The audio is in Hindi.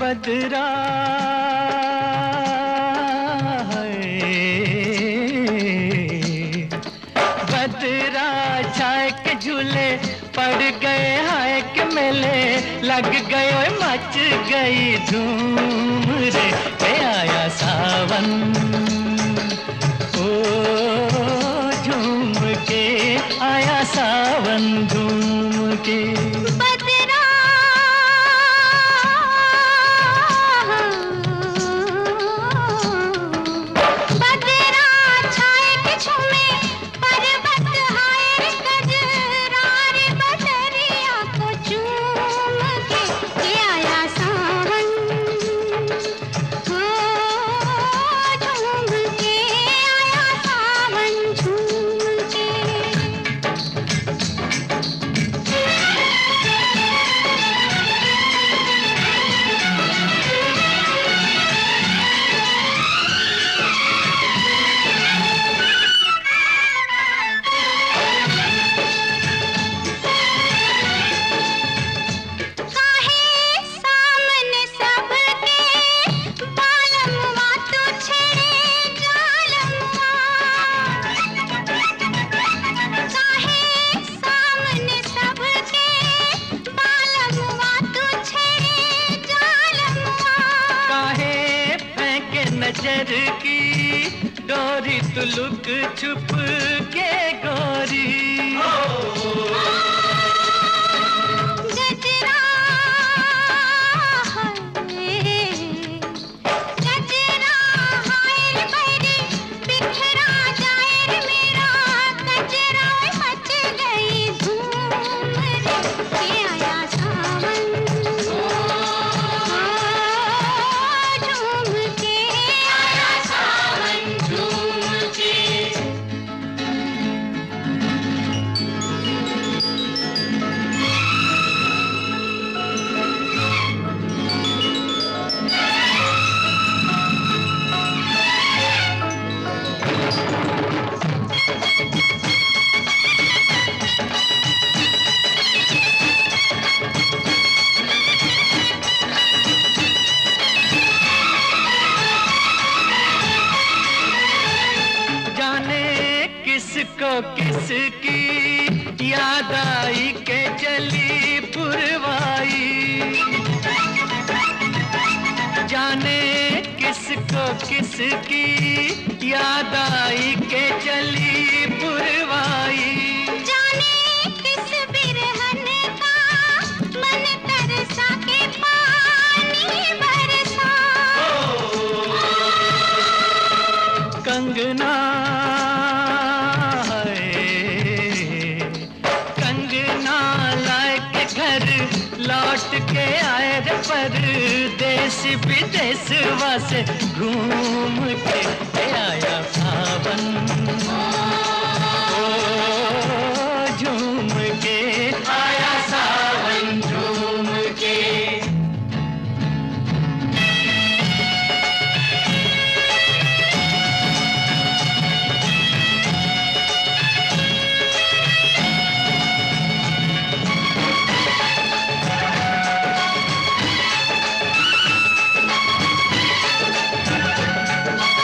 बदरा बदरा छाए के झूले पड़ गए हाय के मेले लग गए ओए मच गई धूम रे आया सावन ओ झूम के आया सावन झूम के नजर की डोरी तू लुक छुप के गोरी गजरा गजरा हाय बड़ी बिखरा जाए रे मेरा गजरा मच गई धूम रे आया सावन किसको किसकी याद आई के चली पुरवाई जाने किसको किसकी याद आई के चली पुरवाई जाने किस बिरहन का मन तरसा के पानी बरसा कंगना लौट के आए रे परदेश विदेश वासे घूम के आया सावन।